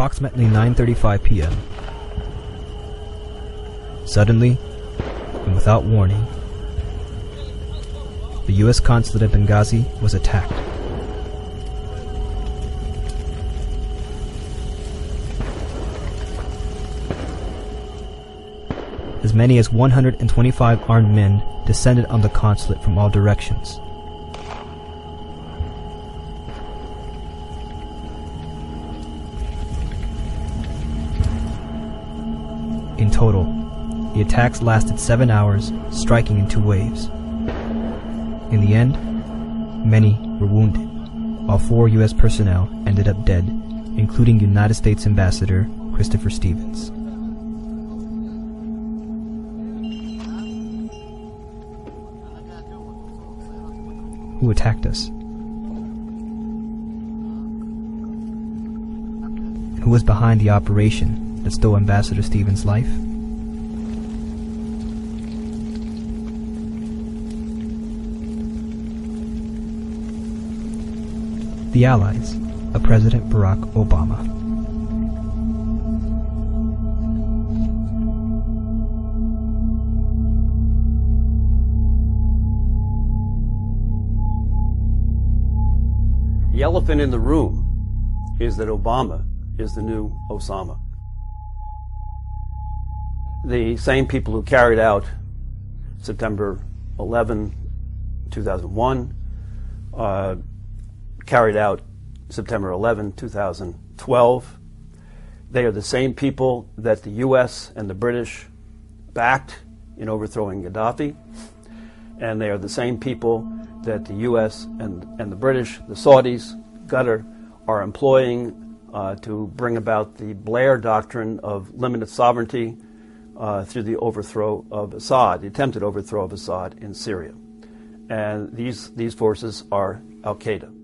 approximately 9:35 p.m. Suddenly, and without warning, the U.S. consulate at Benghazi was attacked. As many as 125 armed men descended on the consulate from all directions. In total, the attacks lasted 7 hours, striking in 2 waves. In the end, many were wounded, while 4 U.S. personnel ended up dead, including United States Ambassador Christopher Stevens. Who attacked us? And who was behind the operation that stole Ambassador Stevens' life? The Allies of President Barack Obama. The elephant in the room is that Obama is the new Osama. The same people who carried out September 11, 2001, carried out September 11, 2012. They are the same people that the U.S. and the British backed in overthrowing Gaddafi, and they are the same people that the U.S. and the British, the Saudis, Qatar, are employing to bring about the Blair doctrine of limited sovereignty through the overthrow of Assad, the attempted overthrow of Assad in Syria. And these forces are Al-Qaeda.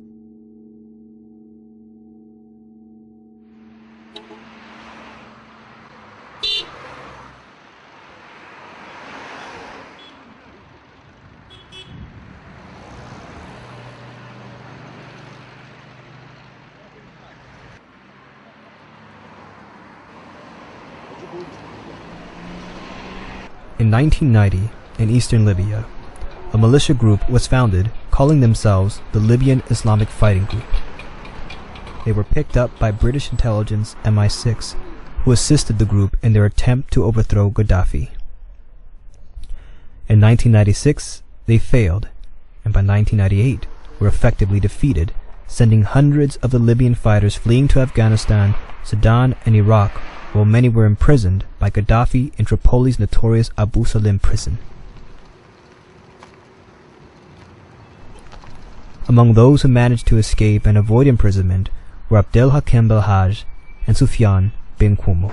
In 1990, in eastern Libya, a militia group was founded calling themselves the Libyan Islamic Fighting Group. They were picked up by British intelligence MI6, who assisted the group in their attempt to overthrow Gaddafi. In 1996, they failed, and by 1998 were effectively defeated, sending hundreds of the Libyan fighters fleeing to Afghanistan, Sudan, and Iraq, while many were imprisoned by Gaddafi in Tripoli's notorious Abu Salim prison. Among those who managed to escape and avoid imprisonment were Abdel Hakim Belhaj and Sufyan bin Kumu.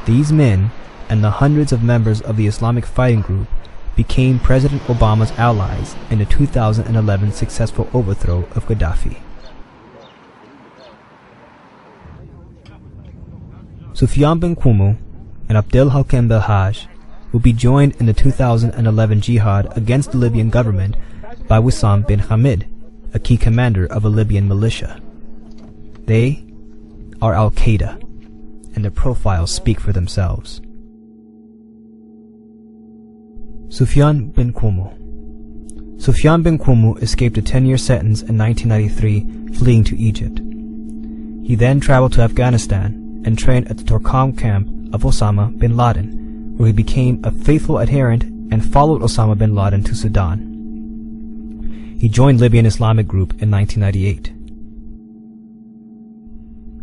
These men and the hundreds of members of the Islamic Fighting Group became President Obama's allies in the 2011 successful overthrow of Gaddafi. Sufyan bin Kumu and Abdel Hakim Belhaj will be joined in the 2011 jihad against the Libyan government by Wissam bin Hamid, a key commander of a Libyan militia. They are Al-Qaeda, and their profiles speak for themselves. Sufyan bin Kumu. Sufyan bin Kumu escaped a 10-year sentence in 1993, fleeing to Egypt. He then traveled to Afghanistan and trained at the Torkham camp of Osama bin Laden, where he became a faithful adherent and followed Osama bin Laden to Sudan. He joined Libyan Islamic Group in 1998.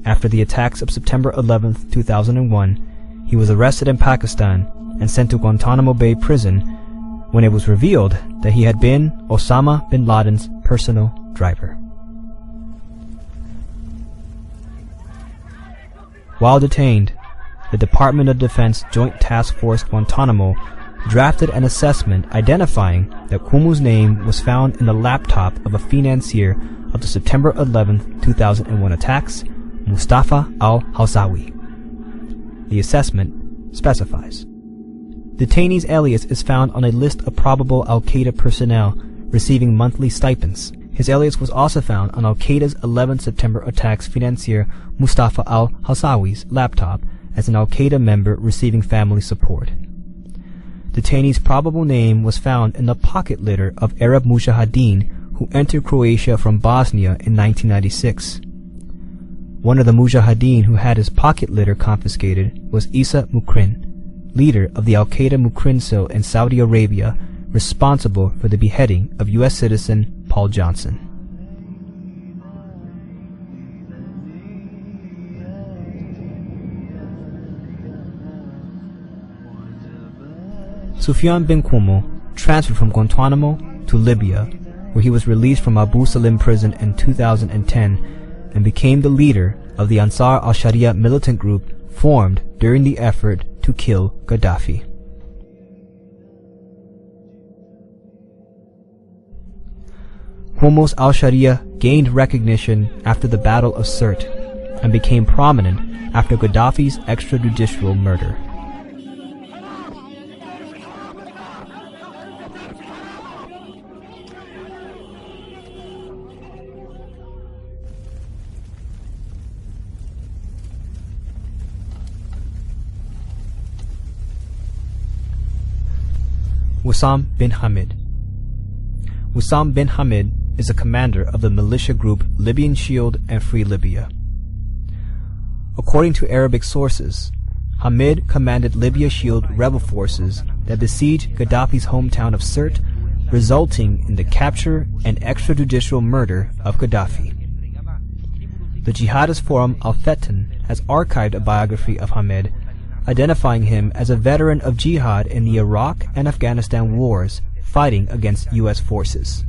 After the attacks of September 11, 2001, he was arrested in Pakistan and sent to Guantanamo Bay prison when it was revealed that he had been Osama bin Laden's personal driver. While detained, the Department of Defense Joint Task Force Guantanamo drafted an assessment identifying that Kumu's name was found in the laptop of a financier of the September 11, 2001 attacks, Mustafa al-Hawzawi. The assessment specifies: detainee's alias is found on a list of probable Al-Qaeda personnel receiving monthly stipends. His alias was also found on Al-Qaeda's 11 September attacks financier Mustafa al-Hawsawi's laptop as an Al-Qaeda member receiving family support. Detainee's probable name was found in the pocket litter of Arab mujahideen who entered Croatia from Bosnia in 1996. One of the mujahideen who had his pocket litter confiscated was Isa Mukrin, leader of the Al-Qaeda Mukrin cell in Saudi Arabia, responsible for the beheading of U.S. citizen Paul Johnson. Sufyan bin Kumu transferred from Guantanamo to Libya, where he was released from Abu Salim prison in 2010 and became the leader of the Ansar al-Sharia militant group formed during the effort to kill Gaddafi. Kumu's al-Sharia gained recognition after the Battle of Sirte and became prominent after Gaddafi's extrajudicial murder. Wissam bin Hamid. Wissam bin Hamid is a commander of the militia group Libyan Shield and Free Libya. According to Arabic sources, Hamid commanded Libya Shield rebel forces that besieged Gaddafi's hometown of Sirte, resulting in the capture and extrajudicial murder of Gaddafi. The jihadist forum Al-Fetan has archived a biography of Hamid, identifying him as a veteran of jihad in the Iraq and Afghanistan wars, fighting against U.S. forces.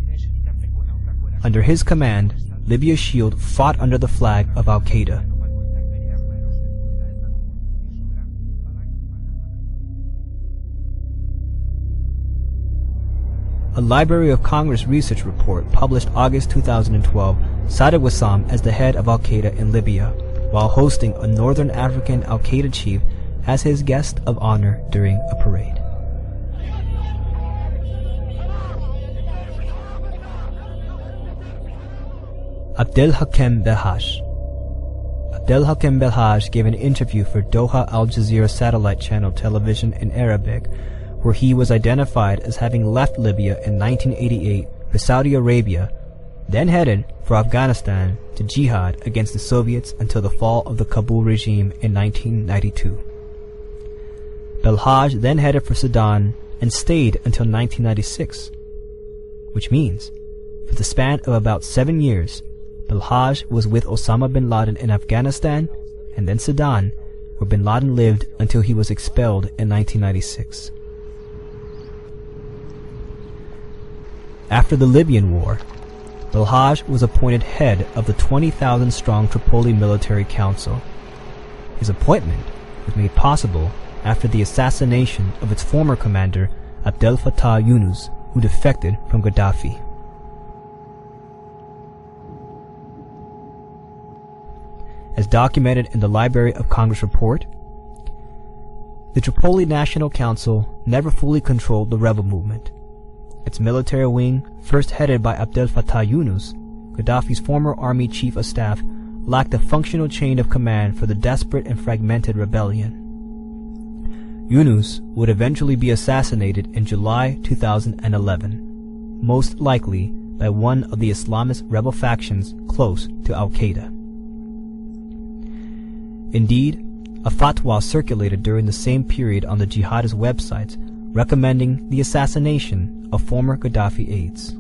Under his command, Libya's Shield fought under the flag of Al-Qaeda. A Library of Congress research report published August 2012 cited Wissam as the head of Al-Qaeda in Libya, while hosting a Northern African Al-Qaeda chief as his guest of honor during a parade. Abdelhakim Belhaj. Abdelhakim Belhaj gave an interview for Doha Al Jazeera satellite channel television in Arabic, where he was identified as having left Libya in 1988 for Saudi Arabia, then headed for Afghanistan to jihad against the Soviets until the fall of the Kabul regime in 1992. Belhaj then headed for Sudan and stayed until 1996, which means, for the span of about 7 years, Belhaj was with Osama bin Laden in Afghanistan and then Sudan, where bin Laden lived until he was expelled in 1996. After the Libyan War, Belhaj was appointed head of the 20,000-strong Tripoli Military Council. His appointment was made possible after the assassination of its former commander, Abdel Fattah Yunus, who defected from Gaddafi. As documented in the Library of Congress report, the Tripoli National Council never fully controlled the rebel movement. Its military wing, first headed by Abdel Fattah Yunus, Gaddafi's former army chief of staff, lacked a functional chain of command for the desperate and fragmented rebellion. Yunus would eventually be assassinated in July 2011, most likely by one of the Islamist rebel factions close to Al-Qaeda. Indeed, a fatwa circulated during the same period on the jihadist websites recommending the assassination of former Gaddafi aides.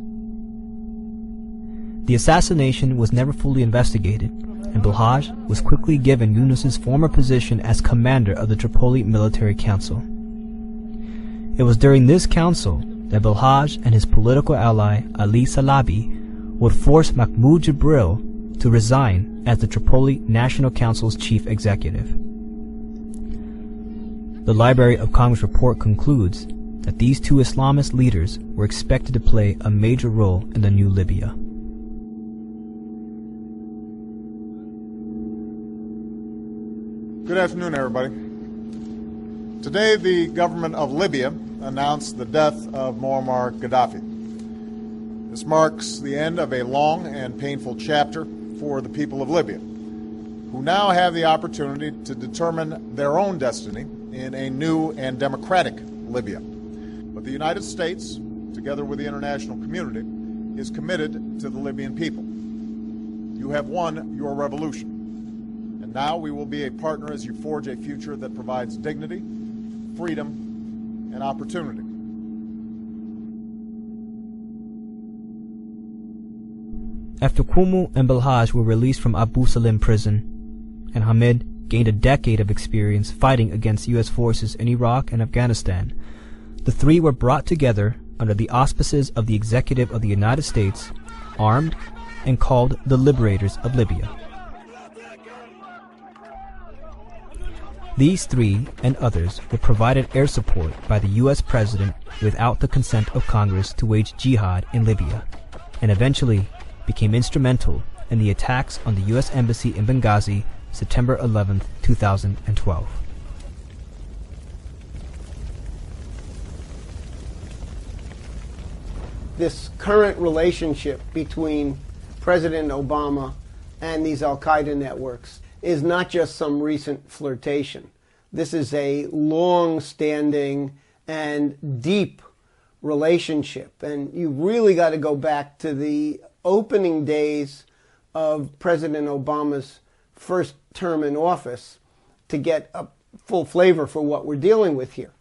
The assassination was never fully investigated, and Belhaj was quickly given Yunus's former position as commander of the Tripoli Military Council. It was during this council that Belhaj and his political ally Ali Salabi would force Mahmoud Jibril to resign as the Tripoli National Council's chief executive. The Library of Congress report concludes that these two Islamist leaders were expected to play a major role in the new Libya. Good afternoon, everybody. Today, the government of Libya announced the death of Muammar Gaddafi. This marks the end of a long and painful chapter for the people of Libya, who now have the opportunity to determine their own destiny in a new and democratic Libya. But the United States, together with the international community, is committed to the Libyan people. You have won your revolution, and now we will be a partner as you forge a future that provides dignity, freedom, and opportunity. After Kumu and Belhaj were released from Abu Salim prison, and Hamid gained a decade of experience fighting against U.S. forces in Iraq and Afghanistan, the three were brought together under the auspices of the Executive of the United States, armed, and called the Liberators of Libya. These three and others were provided air support by the U.S. President without the consent of Congress to wage jihad in Libya, and eventually became instrumental in the attacks on the U.S. Embassy in Benghazi, September 11, 2012. This current relationship between President Obama and these al-Qaeda networks is not just some recent flirtation. This is a long-standing and deep relationship, and you really got to go back to the opening days of President Obama's first term in office to get a full flavor for what we're dealing with here.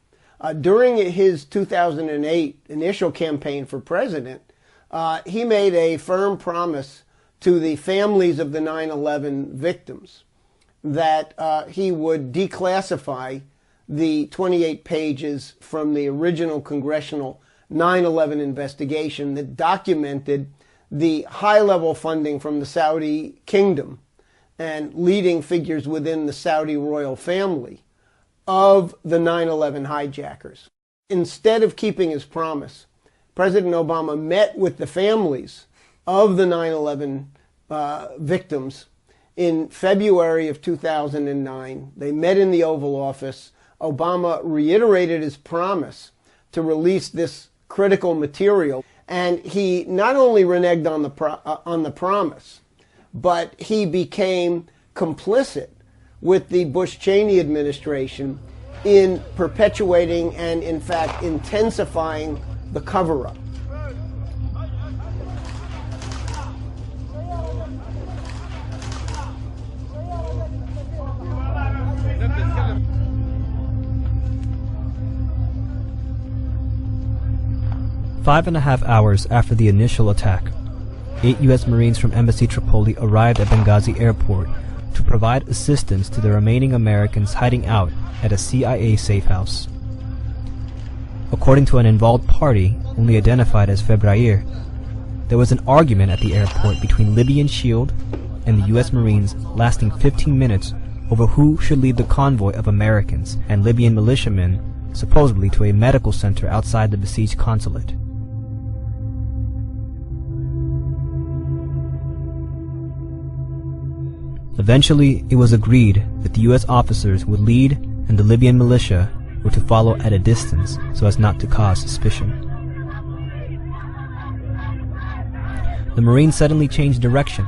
During his 2008 initial campaign for president, he made a firm promise to the families of the 9/11 victims that he would declassify the 28 pages from the original congressional 9/11 investigation that documented the high-level funding from the Saudi kingdom and leading figures within the Saudi royal family of the 9/11 hijackers. Instead of keeping his promise, President Obama met with the families of the 9/11 victims in February of 2009. They met in the Oval Office. Obama reiterated his promise to release this critical material, and he not only reneged on the promise, but he became complicit with the Bush-Cheney administration in perpetuating and, in fact, intensifying the cover-up. Five and a half hours after the initial attack, 8 U.S. Marines from Embassy Tripoli arrived at Benghazi airport to provide assistance to the remaining Americans hiding out at a CIA safe house. According to an involved party, only identified as Febrayer, there was an argument at the airport between Libyan Shield and the U.S. Marines lasting 15 minutes over who should lead the convoy of Americans and Libyan militiamen supposedly to a medical center outside the besieged consulate. Eventually, it was agreed that the U.S. officers would lead and the Libyan militia were to follow at a distance so as not to cause suspicion. The Marines suddenly changed direction.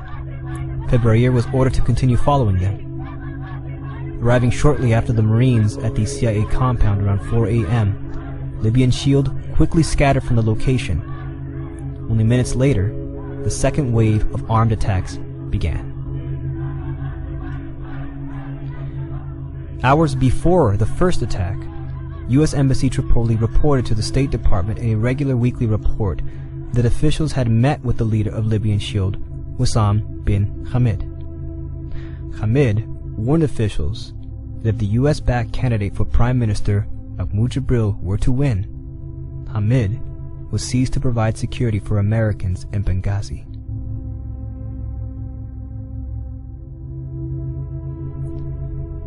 Febrayer was ordered to continue following them. Arriving shortly after the Marines at the CIA compound around 4 a.m., Libyan Shield quickly scattered from the location. Only minutes later, the second wave of armed attacks began. Hours before the first attack, U.S. Embassy Tripoli reported to the State Department in a regular weekly report that officials had met with the leader of Libyan Shield, Wissam bin Hamid. Hamid warned officials that if the U.S.-backed candidate for Prime Minister Ahmed Jibril were to win, Hamid would cease to provide security for Americans in Benghazi.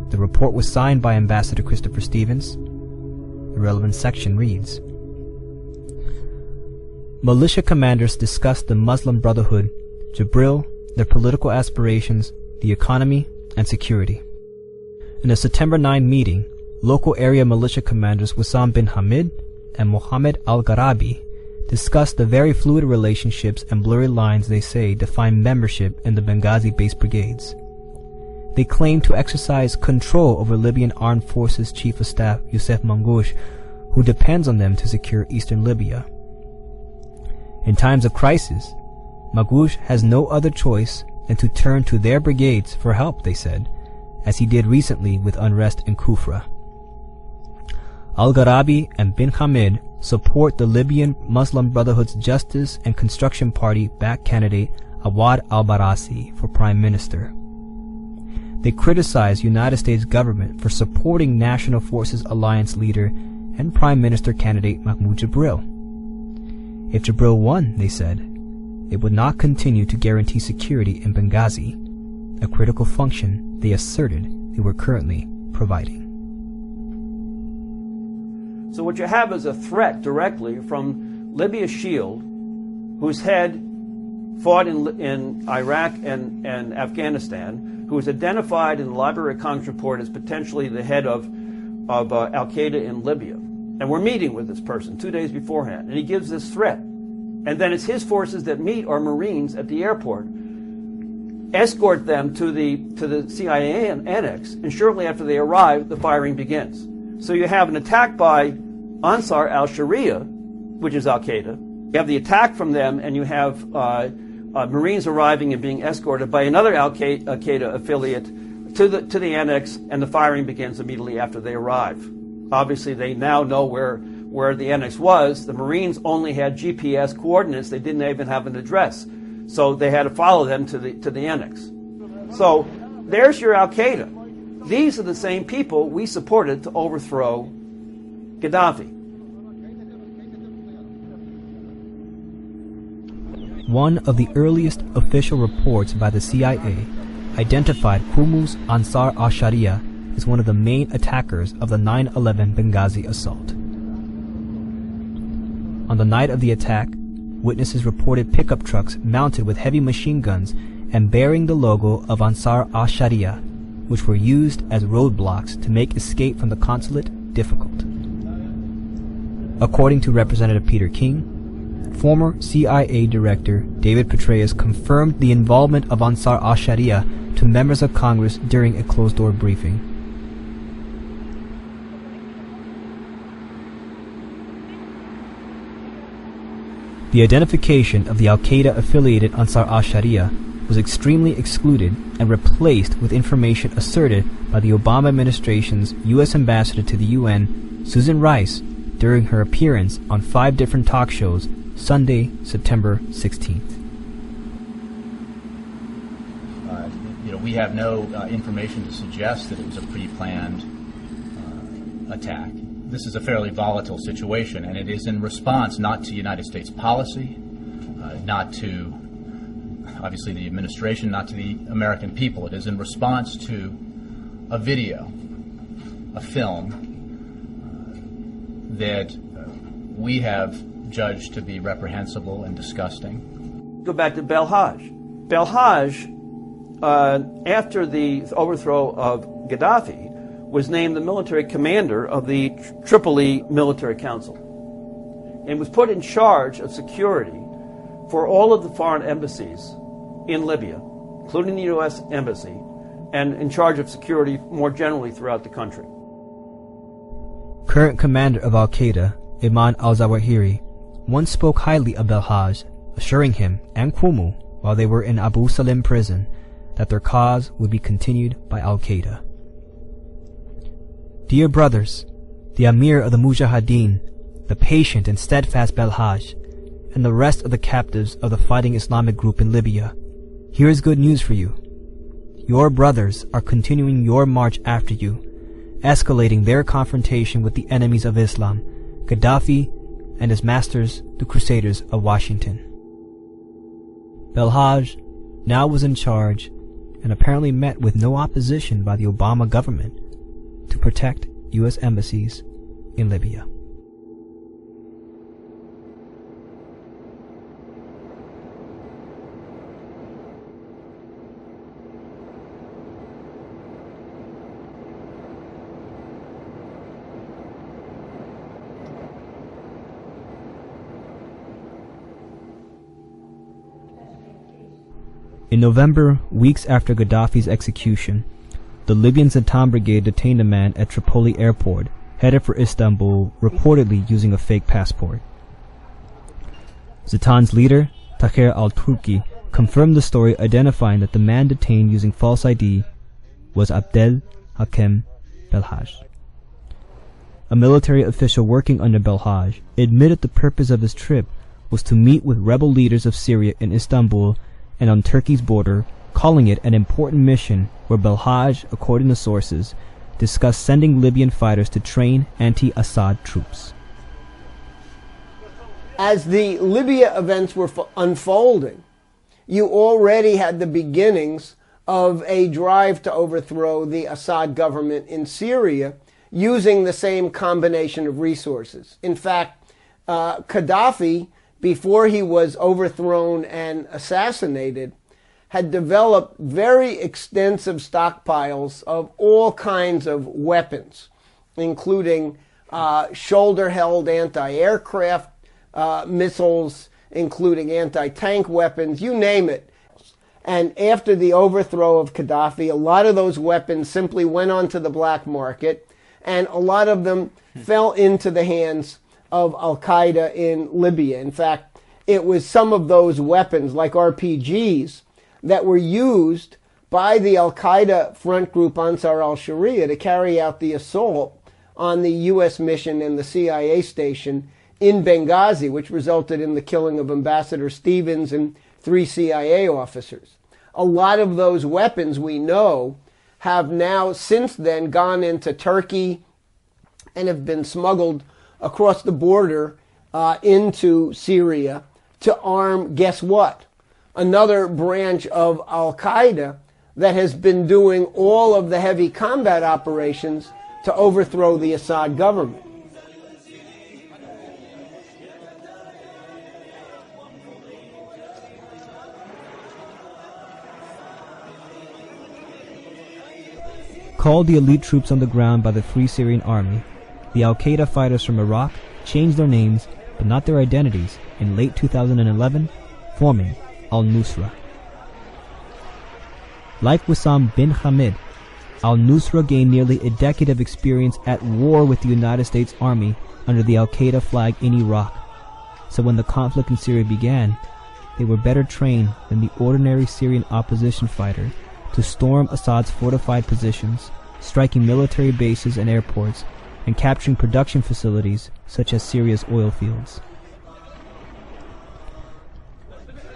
The report was signed by Ambassador Christopher Stevens. The relevant section reads, militia commanders discussed the Muslim Brotherhood, Jibril, their political aspirations, the economy, and security. In a September 9 meeting, local area militia commanders Wissam bin Hamid and Mohammed al-Gharabi discussed the very fluid relationships and blurry lines they say define membership in the Benghazi-based brigades. They claim to exercise control over Libyan Armed Forces Chief of Staff Youssef Mangoush, who depends on them to secure eastern Libya. In times of crisis, Mangoush has no other choice than to turn to their brigades for help, they said, as he did recently with unrest in Kufra. Al-Gharabi and bin Hamid support the Libyan Muslim Brotherhood's Justice and Construction Party-backed candidate Awad al-Barasi for Prime Minister. They criticize United States government for supporting National Forces Alliance leader and Prime Minister candidate Mahmoud Jibril. If Jibril won, they said, it would not continue to guarantee security in Benghazi, a critical function they asserted they were currently providing. So what you have is a threat directly from Libya Shield, whose head fought in Iraq and Afghanistan, who was identified in the Library of Congress report as potentially the head of Al-Qaeda in Libya. And we're meeting with this person 2 days beforehand, and he gives this threat. And then it's his forces that meet our Marines at the airport, escort them to the CIA annex, and shortly after they arrive, the firing begins. So you have an attack by Ansar al-Sharia, which is Al-Qaeda. You have the attack from them, and you have Marines arriving and being escorted by another Al-Qaeda affiliate to the annex, and the firing begins immediately after they arrive. Obviously, they now know where the annex was. The Marines only had GPS coordinates. They didn't even have an address. So they had to follow them to the annex. So there's your Al-Qaeda. These are the same people we supported to overthrow Gaddafi. One of the earliest official reports by the CIA identified Qummus Ansar al-Sharia as one of the main attackers of the 9/11 Benghazi assault. On the night of the attack, witnesses reported pickup trucks mounted with heavy machine guns and bearing the logo of Ansar al-Sharia, which were used as roadblocks to make escape from the consulate difficult. According to Representative Peter King, former CIA Director David Petraeus confirmed the involvement of Ansar al-Sharia to members of Congress during a closed-door briefing. The identification of the Al-Qaeda-affiliated Ansar al-Sharia was extremely excluded and replaced with information asserted by the Obama administration's U.S. Ambassador to the UN, Susan Rice, during her appearance on 5 different talk shows Sunday, September 16th. We have no information to suggest that it was a pre-planned attack. This is a fairly volatile situation, and it is in response not to United States policy, not to, obviously, the administration, not to the American people. It is in response to a video, a film, that we have judged to be reprehensible and disgusting. Go back to Belhaj. Belhaj, after the overthrow of Gaddafi, was named the military commander of the Tripoli Military Council and was put in charge of security for all of the foreign embassies in Libya, including the U.S. Embassy, and in charge of security more generally throughout the country. Current commander of Al-Qaeda, Ayman al-Zawahiri, once spoke highly of Belhaj, assuring him and Qummu, while they were in Abu Salim prison, that their cause would be continued by Al-Qaeda. Dear brothers, the Amir of the Mujahideen, the patient and steadfast Belhaj, and the rest of the captives of the fighting Islamic group in Libya, here is good news for you. Your brothers are continuing your march after you, escalating their confrontation with the enemies of Islam, Gaddafi and his masters, the Crusaders of Washington. Belhaj now was in charge and apparently met with no opposition by the Obama government to protect U.S. embassies in Libya. In November, weeks after Gaddafi's execution, the Libyan Zatan Brigade detained a man at Tripoli airport, headed for Istanbul, reportedly using a fake passport. Zatan's leader, Tahir al-Turki, confirmed the story, identifying that the man detained using false ID was Abdel Hakem Belhaj. A military official working under Belhaj admitted the purpose of his trip was to meet with rebel leaders of Syria in Istanbul and on Turkey's border, calling it an important mission where Belhaj, according to sources, discussed sending Libyan fighters to train anti-Assad troops. As the Libya events were unfolding, you already had the beginnings of a drive to overthrow the Assad government in Syria using the same combination of resources. In fact, Gaddafi, before he was overthrown and assassinated, had developed very extensive stockpiles of all kinds of weapons, including shoulder-held anti-aircraft missiles, including anti-tank weapons, you name it. And after the overthrow of Gaddafi, a lot of those weapons simply went onto the black market, and a lot of them fell into the hands of Al-Qaeda in Libya. In fact, it was some of those weapons, like RPGs, that were used by the Al-Qaeda front group Ansar al-Sharia to carry out the assault on the U.S. mission and the CIA station in Benghazi, which resulted in the killing of Ambassador Stevens and 3 CIA officers. A lot of those weapons, we know, have now since then gone into Turkey and have been smuggled across the border into Syria to arm, guess what? Another branch of Al-Qaeda that has been doing all of the heavy combat operations to overthrow the Assad government. Called the elite troops on the ground by the Free Syrian Army, the Al-Qaeda fighters from Iraq changed their names, but not their identities, in late 2011, forming al-Nusra. Like Wissam bin Hamid, al-Nusra gained nearly a decade of experience at war with the United States Army under the Al-Qaeda flag in Iraq. So when the conflict in Syria began, they were better trained than the ordinary Syrian opposition fighter to storm Assad's fortified positions, striking military bases and airports, and capturing production facilities such as Syria's oil fields.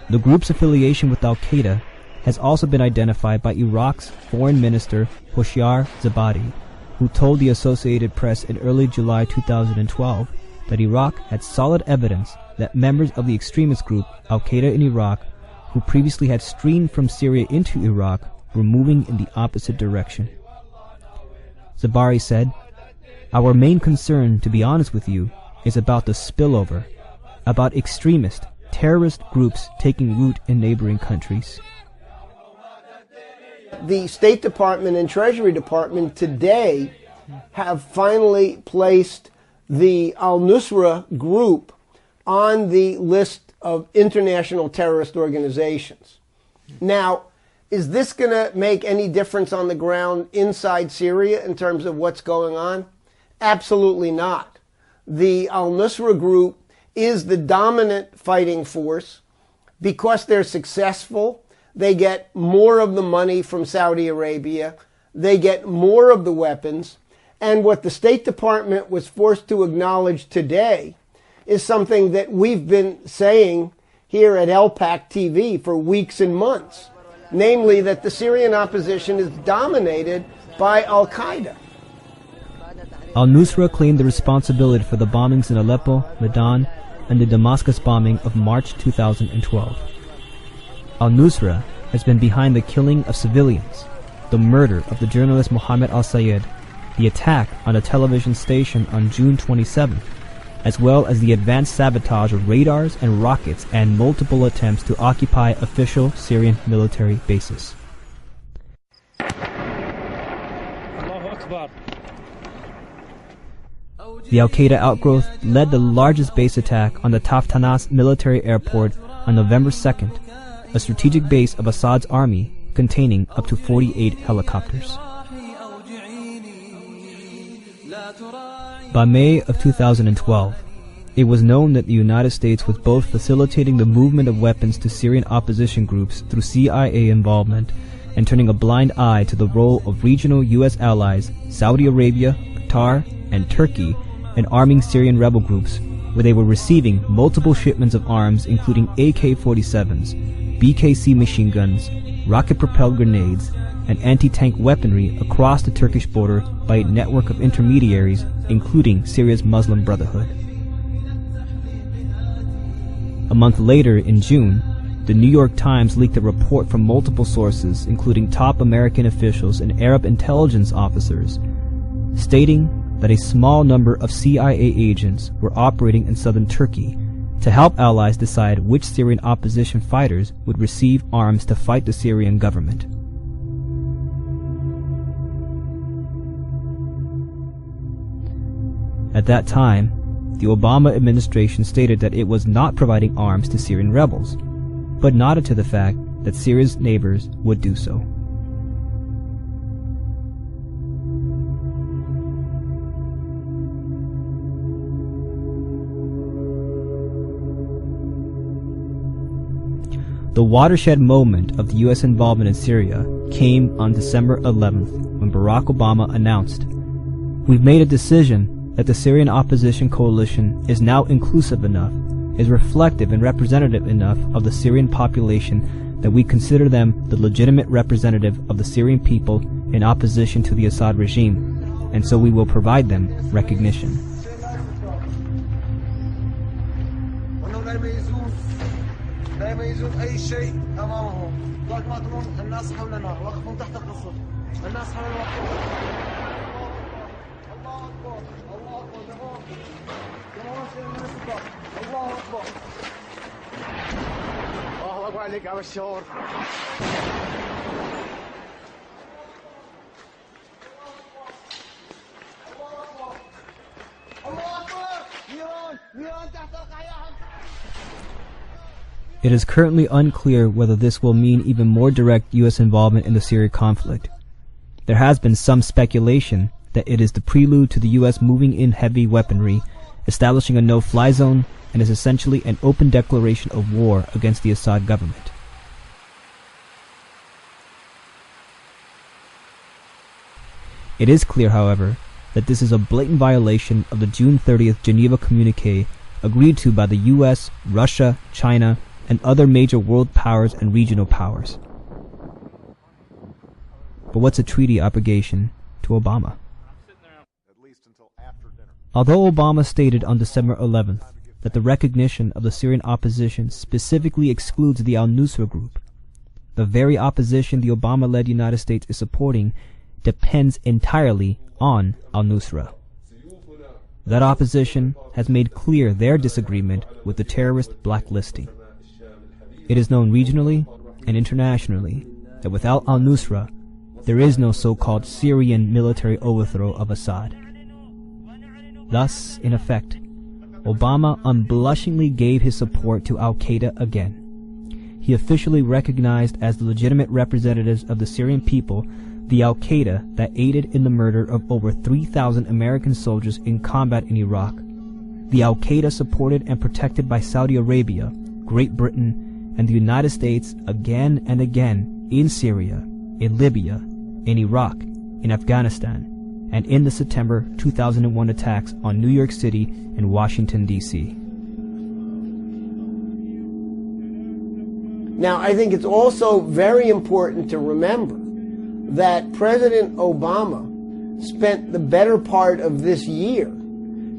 The group's affiliation with Al-Qaeda has also been identified by Iraq's Foreign Minister Hoshyar Zebari, who told the Associated Press in early July 2012 that Iraq had solid evidence that members of the extremist group Al-Qaeda in Iraq, who previously had streamed from Syria into Iraq, were moving in the opposite direction. Zebari said, "Our main concern, to be honest with you, is about the spillover, about extremist, terrorist groups taking root in neighboring countries." The State Department and Treasury Department today have finally placed the al-Nusra group on the list of international terrorist organizations. Now, is this going to make any difference on the ground inside Syria in terms of what's going on? Absolutely not. The al-Nusra group is the dominant fighting force. Because they're successful, they get more of the money from Saudi Arabia, they get more of the weapons, and what the State Department was forced to acknowledge today is something that we've been saying here at LPAC TV for weeks and months, namely that the Syrian opposition is dominated by Al-Qaeda. Al-Nusra claimed the responsibility for the bombings in Aleppo, Medan, and the Damascus bombing of March 2012. Al-Nusra has been behind the killing of civilians, the murder of the journalist Mohammed al-Sayed, the attack on a television station on June 27th, as well as the advanced sabotage of radars and rockets and multiple attempts to occupy official Syrian military bases. The Al-Qaeda outgrowth led the largest base attack on the Taftanas military airport on November 2nd a strategic base of Assad's army containing up to 48 helicopters. By May of 2012, it was known that the United States was both facilitating the movement of weapons to Syrian opposition groups through CIA involvement and turning a blind eye to the role of regional U.S. allies Saudi Arabia, Qatar, and Turkey in arming Syrian rebel groups, where they were receiving multiple shipments of arms including AK-47s, BKC machine guns, rocket-propelled grenades, and anti-tank weaponry across the Turkish border by a network of intermediaries, including Syria's Muslim Brotherhood. A month later, in June, the New York Times leaked a report from multiple sources, including top American officials and Arab intelligence officers, stating that a small number of CIA agents were operating in southern Turkey to help allies decide which Syrian opposition fighters would receive arms to fight the Syrian government. At that time, the Obama administration stated that it was not providing arms to Syrian rebels, but nodded to the fact that Syria's neighbors would do so. The watershed moment of the U.S. involvement in Syria came on December 11th when Barack Obama announced, "We've made a decision that the Syrian opposition coalition is now inclusive enough, is reflective and representative enough of the Syrian population that we consider them the legitimate representative of the Syrian people in opposition to the Assad regime, and so we will provide them recognition." It is currently unclear whether this will mean even more direct U.S. involvement in the Syria conflict. There has been some speculation that it is the prelude to the U.S. moving in heavy weaponry, establishing a no-fly zone, and is essentially an open declaration of war against the Assad government. It is clear, however, that this is a blatant violation of the June 30th Geneva Communique agreed to by the U.S., Russia, China, and other major world powers and regional powers. But what's a treaty obligation to Obama? Although Obama stated on December 11th that the recognition of the Syrian opposition specifically excludes the al-Nusra group, the very opposition the Obama-led United States is supporting depends entirely on al-Nusra. That opposition has made clear their disagreement with the terrorist blacklisting. It is known regionally and internationally that without al-Nusra, there is no so-called Syrian military overthrow of Assad. Thus, in effect, Obama unblushingly gave his support to al-Qaeda again. He officially recognized as the legitimate representatives of the Syrian people the al-Qaeda that aided in the murder of over 3,000 American soldiers in combat in Iraq, the al-Qaeda supported and protected by Saudi Arabia, Great Britain, and the United States again and again in Syria, in Libya, in Iraq, in Afghanistan, and in the September 2001 attacks on New York City and Washington, D.C. Now, I think it's also very important to remember that President Obama spent the better part of this year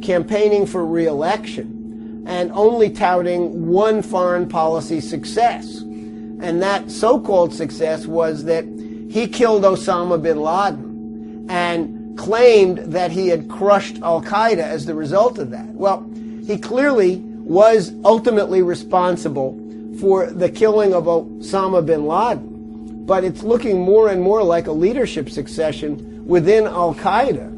campaigning for re-election and only touting one foreign policy success. And that so-called success was that he killed Osama bin Laden and claimed that he had crushed al-Qaeda as the result of that. Well, he clearly was ultimately responsible for the killing of Osama bin Laden, but it's looking more and more like a leadership succession within al-Qaeda.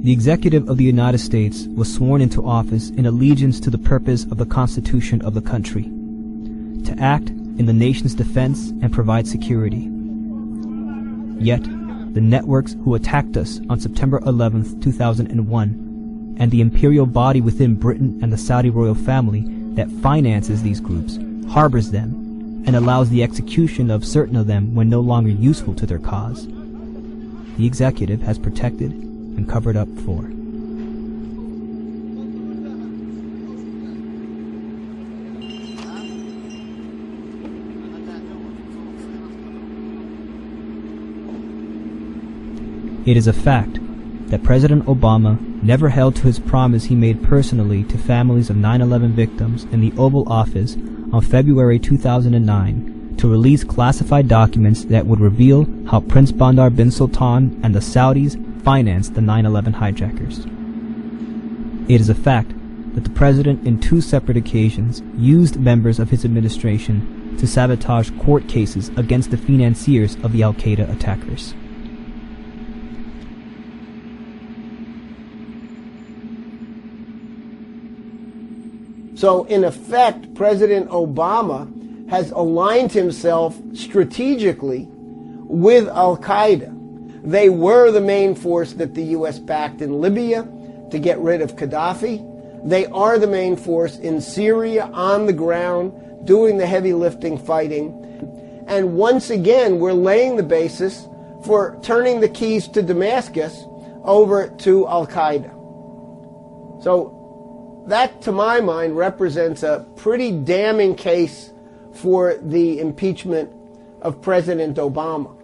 The executive of the United States was sworn into office in allegiance to the purpose of the Constitution of the country, to act in the nation's defense and provide security. Yet, the networks who attacked us on September 11, 2001, and the imperial body within Britain and the Saudi royal family that finances these groups, harbors them, and allows the execution of certain of them when no longer useful to their cause. The executive has protected and covered up for. It is a fact that President Obama never held to his promise he made personally to families of 9/11 victims in the Oval Office on February 2009 to release classified documents that would reveal how Prince Bandar bin Sultan and the Saudis financed the 9/11 hijackers. It is a fact that the President in 2 separate occasions used members of his administration to sabotage court cases against the financiers of the Al-Qaeda attackers. So, in effect, President Obama has aligned himself strategically with Al-Qaeda. They were the main force that the U.S. backed in Libya to get rid of Gaddafi. They are the main force in Syria, on the ground, doing the heavy lifting, fighting. And once again, we're laying the basis for turning the keys to Damascus over to Al-Qaeda. So, that, to my mind, represents a pretty damning case for the impeachment of President Obama.